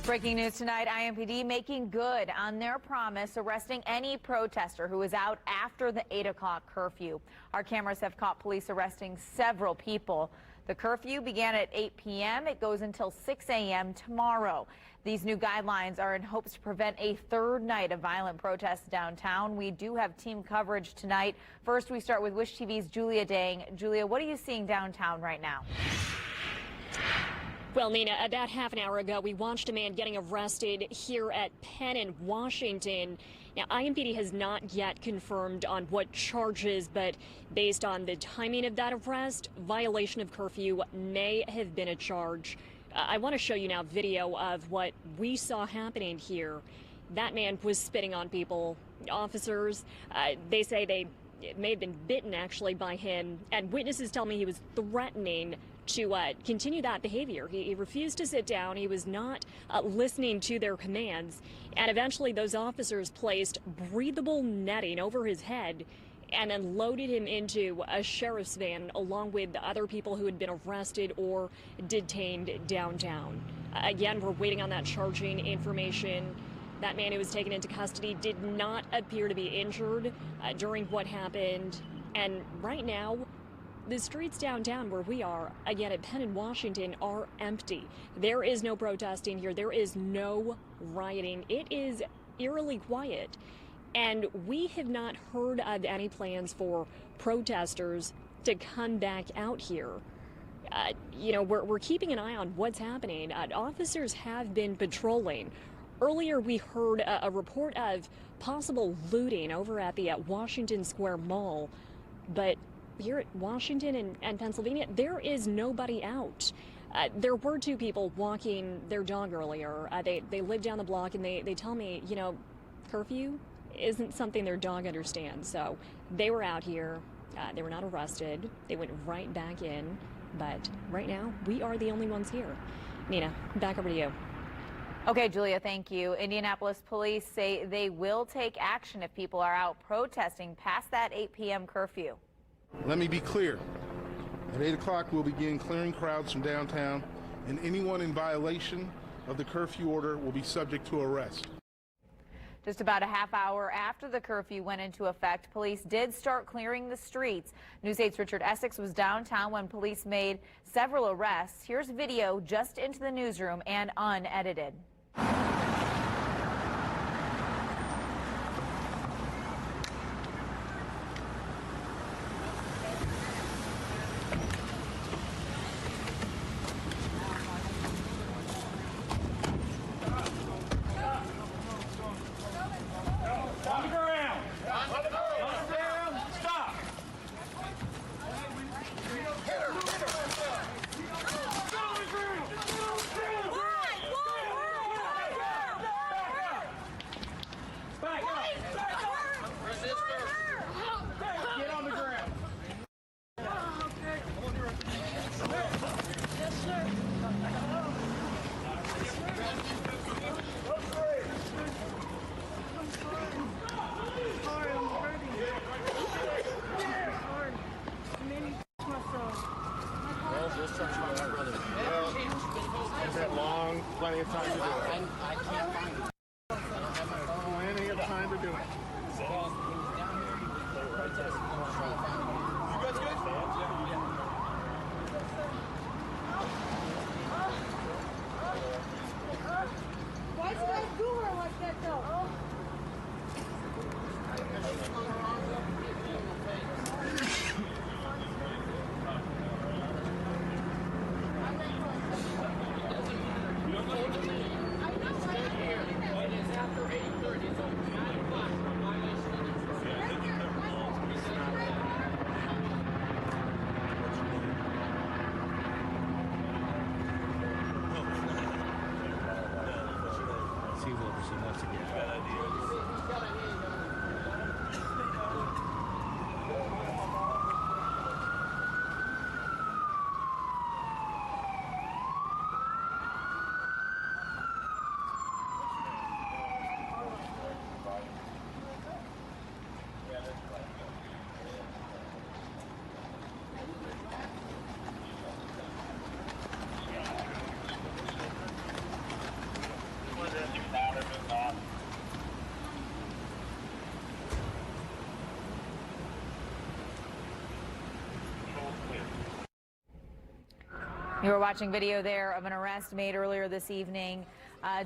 Breaking news tonight, IMPD making good on their promise, arresting any protester who is out after the 8 o'clock curfew. Our cameras have caught police arresting several people. The curfew began at 8 p.m. It goes until 6 a.m. tomorrow. These new guidelines are in hopes to prevent a third night of violent protests downtown. We do have team coverage tonight. First, we start with Wish TV's Julia Dang. Julia, what are you seeing downtown right now? Well, Nina, about half an hour ago, we watched a man getting arrested here at Penn in Washington. Now, IMPD has not yet confirmed on what charges, but based on the timing of that arrest, violation of curfew may have been a charge. I want to show you now video of what we saw happening here. That man was spitting on people. Officers, they say they may have been bitten, actually, by him, and witnesses tell me he was threatening to continue that behavior. He refused to sit down. He was not listening to their commands. And eventually those officers placed breathable netting over his head and then loaded him into a sheriff's van along with the other people who had been arrested or detained downtown. Again, we're waiting on that charging information. That man who was taken into custody did not appear to be injured during what happened. And right now, the streets downtown where we are, again at Penn in Washington, are empty. There is no protesting here. There is no rioting. It is eerily quiet. And we have not heard of any plans for protesters to come back out here. We're keeping an eye on what's happening. Officers have been patrolling. Earlier, we heard a report of possible looting over at the Washington Square Mall. But here at Washington and Pennsylvania, there is nobody out. There were two people walking their dog earlier. They live down the block, and they tell me, curfew isn't something their dog understands. So they were out here. They were not arrested. They went right back in. But right now, we are the only ones here. Nina, back over to you. Okay, Julia, thank you. Indianapolis police say they will take action if people are out protesting past that 8 p.m. curfew. Let me be clear. At 8 o'clock, we'll begin clearing crowds from downtown, and anyone in violation of the curfew order will be subject to arrest. Just about a half hour after the curfew went into effect, police did start clearing the streets. News 8's Richard Essex was downtown when police made several arrests. Here's video just into the newsroom and unedited. Plenty of time to do it. I can't find it. I don't have my phone. Plenty of time to do it. You guys good? Why is that goober like that though? You were watching video there of an arrest made earlier this evening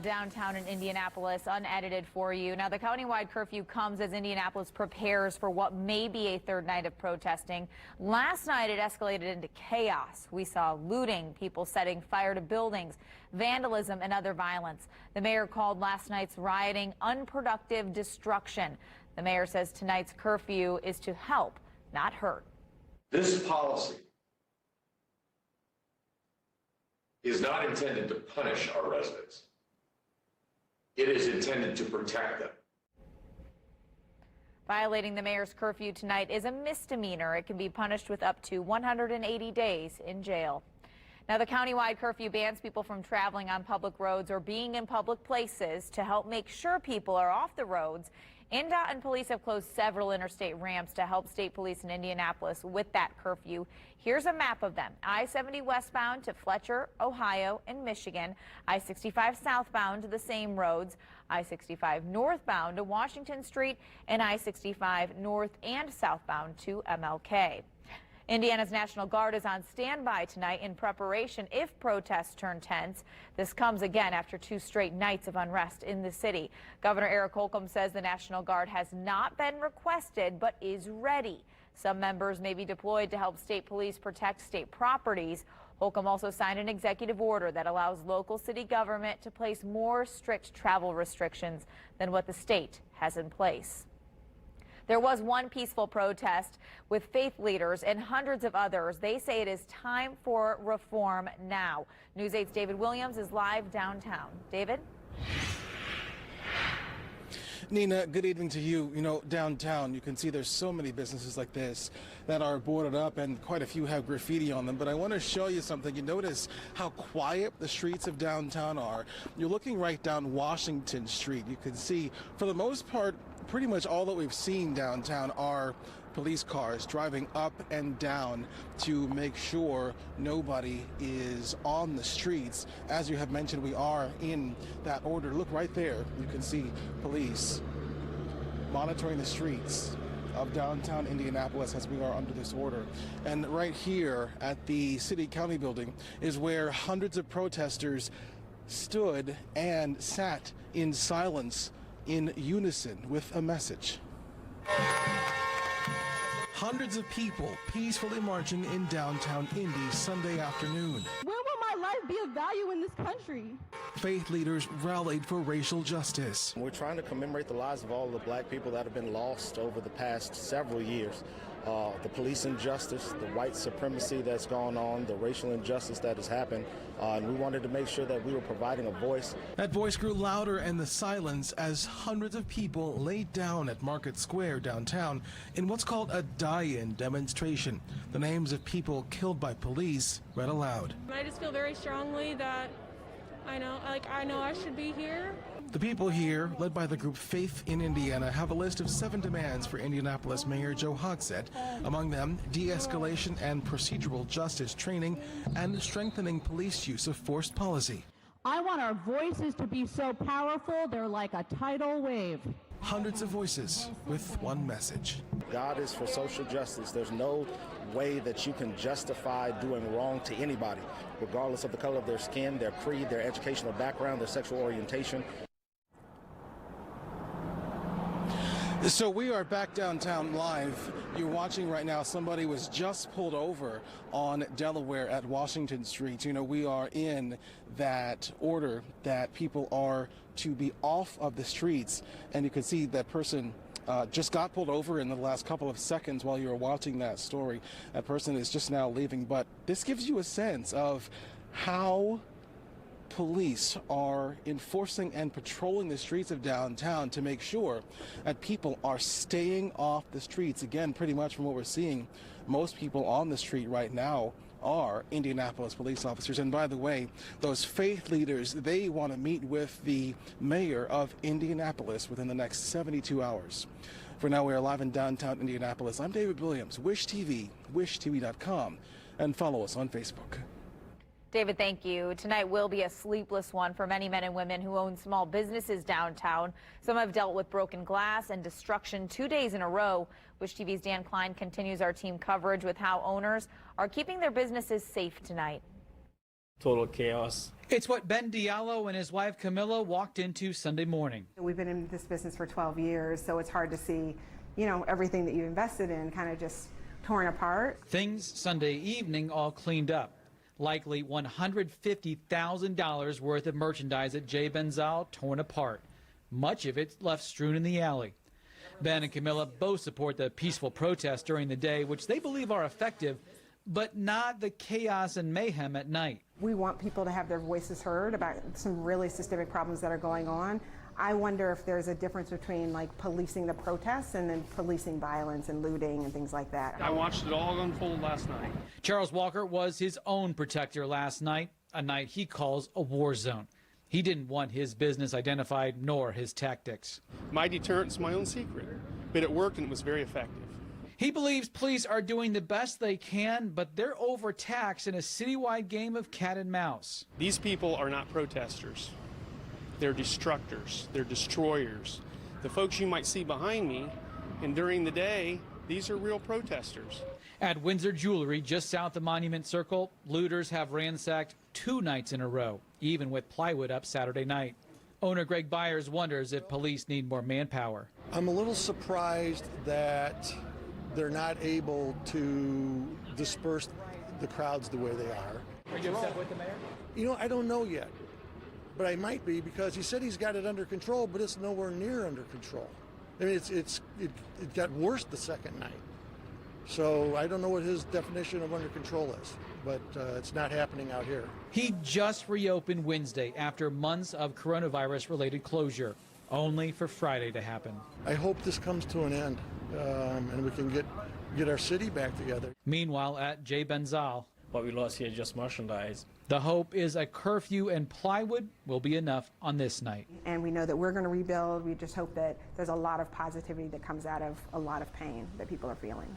downtown in Indianapolis, unedited for you. Now, the countywide curfew comes as Indianapolis prepares for what may be a third night of protesting. Last night, it escalated into chaos. We saw looting, people setting fire to buildings, vandalism, and other violence. The mayor called last night's rioting unproductive destruction. The mayor says tonight's curfew is to help, not hurt. This policy is not intended to punish our residents. It is intended to protect them. Violating the mayor's curfew tonight is a misdemeanor. It can be punished with up to 180 days in jail. Now, the countywide curfew bans people from traveling on public roads or being in public places. To help make sure people are off the roads, INDOT and police have closed several interstate ramps to help state police in Indianapolis with that curfew. Here's a map of them. I-70 westbound to Fletcher, Ohio, and Michigan. I-65 southbound to the same roads. I-65 northbound to Washington Street, and I-65 north and southbound to MLK. Indiana's National Guard is on standby tonight in preparation if protests turn tense. This comes again after 2 straight nights of unrest in the city. Governor Eric Holcomb says the National Guard has not been requested but is ready. Some members may be deployed to help state police protect state properties. Holcomb also signed an executive order that allows local city government to place more strict travel restrictions than what the state has in place. There was one peaceful protest with faith leaders and hundreds of others. They say it is time for reform now. News 8's David Williams is live downtown. David? Nina, good evening to you. You know, downtown, you can see there's so many businesses like this that are boarded up and quite a few have graffiti on them. But I want to show you something. You notice how quiet the streets of downtown are. You're looking right down Washington Street. You can see, for the most part, pretty much all that we've seen downtown are police cars driving up and down to make sure nobody is on the streets. As you have mentioned, we are in that order. Look right there. You can see police monitoring the streets of downtown Indianapolis as we are under this order. And right here at the City County building is where hundreds of protesters stood and sat in silence in unison with a message. Hundreds of people peacefully marching in downtown Indy Sunday afternoon. When will my life be of value in this country? Faith leaders rallied for racial justice. We're trying to commemorate the lives of all the black people that have been lost over the past several years. The police injustice, the white supremacy that's gone on, the racial injustice that has happened, and we wanted to make sure that we were providing a voice. That voice grew louder in the silence as hundreds of people laid down at Market Square downtown in what's called a die-in demonstration. The names of people killed by police read aloud. I just feel very strongly that I know I should be here. The people here, led by the group Faith in Indiana, have a list of 7 demands for Indianapolis Mayor Joe Hogsett. Among them, de-escalation and procedural justice training and strengthening police use of force policy. I want our voices to be so powerful they're like a tidal wave. Hundreds of voices with one message. God is for social justice. There's no way that you can justify doing wrong to anybody, regardless of the color of their skin, their creed, their educational background, their sexual orientation. So we are back downtown live. You're watching right now. Somebody was just pulled over on Delaware at Washington Street. You know, we are in that order that people are to be off of the streets. And you can see that person just got pulled over in the last couple of seconds while you were watching that story. That person is just now leaving. But this gives you a sense of how police are enforcing and patrolling the streets of downtown to make sure that people are staying off the streets. Again, pretty much from what we're seeing, most people on the street right now are Indianapolis police officers. And by the way, those faith leaders, they want to meet with the mayor of Indianapolis within the next 72 hours. For now, we are live in downtown Indianapolis. I'm David Williams, Wish TV, wishtv.com, and follow us on Facebook. David, thank you. Tonight will be a sleepless one for many men and women who own small businesses downtown. Some have dealt with broken glass and destruction 2 days in a row. Wish TV's Dan Klein continues our team coverage with how owners are keeping their businesses safe tonight. Total chaos. It's what Ben Diallo and his wife Camilla walked into Sunday morning. We've been in this business for 12 years, so it's hard to see, everything that you invested in kind of just torn apart. Things Sunday evening all cleaned up. Likely $150,000 worth of merchandise at J. Benzal torn apart. Much of it left strewn in the alley. Ben and Camilla both support the peaceful protests during the day, which they believe are effective, but not the chaos and mayhem at night. We want people to have their voices heard about some really systemic problems that are going on. I wonder if there's a difference between policing the protests and then policing violence and looting and things like that. I watched it all unfold last night. Charles Walker was his own protector last night, a night he calls a war zone. He didn't want his business identified nor his tactics. My deterrent's my own secret, but it worked and it was very effective. He believes police are doing the best they can, but they're overtaxed in a citywide game of cat and mouse. These people are not protesters. They're destructors. They're destroyers. The folks you might see behind me, and during the day, these are real protesters. At Windsor Jewelry, just south of Monument Circle, looters have ransacked 2 nights in a row, even with plywood up Saturday night. Owner Greg Byers wonders if police need more manpower. I'm a little surprised that they're not able to disperse the crowds the way they are. Are you upset with the mayor? I don't know yet, but I might be, because he said he's got it under control, but it's nowhere near under control. I mean, it got worse the second night. So I don't know what his definition of under control is, but it's not happening out here. He just reopened Wednesday after months of coronavirus-related closure, only for Friday to happen. I hope this comes to an end, and we can get our city back together. Meanwhile, at J. Benzal, What we lost here is just merchandise. the hope is a curfew and plywood will be enough on this night. And we know that we're going to rebuild. We just hope that there's a lot of positivity that comes out of a lot of pain that people are feeling.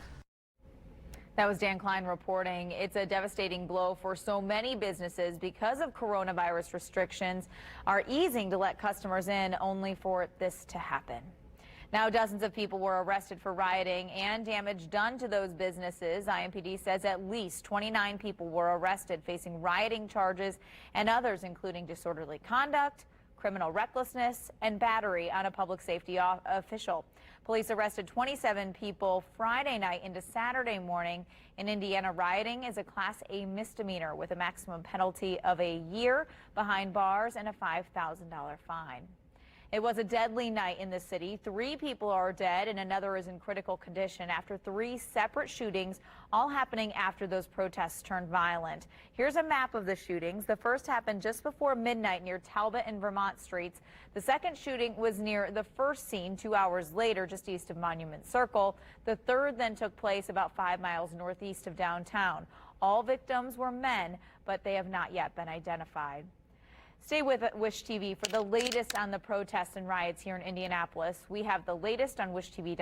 That was Dan Klein reporting. It's a devastating blow for so many businesses because of coronavirus restrictions are easing to let customers in, only for this to happen. Now, dozens of people were arrested for rioting and damage done to those businesses. IMPD says at least 29 people were arrested facing rioting charges, and others including disorderly conduct, criminal recklessness, and battery on a public safety official. Police arrested 27 people Friday night into Saturday morning. In Indiana, rioting is a Class A misdemeanor with a maximum penalty of a year behind bars and a $5,000 fine. It was a deadly night in the city. 3 people are dead and another is in critical condition after 3 separate shootings, all happening after those protests turned violent. Here's a map of the shootings. The first happened just before midnight near Talbot and Vermont Streets. The second shooting was near the first scene 2 hours later, just east of Monument Circle. The third then took place about 5 miles northeast of downtown. All victims were men, but they have not yet been identified. Stay with Wish TV for the latest on the protests and riots here in Indianapolis. We have the lasttest on WishTV.com.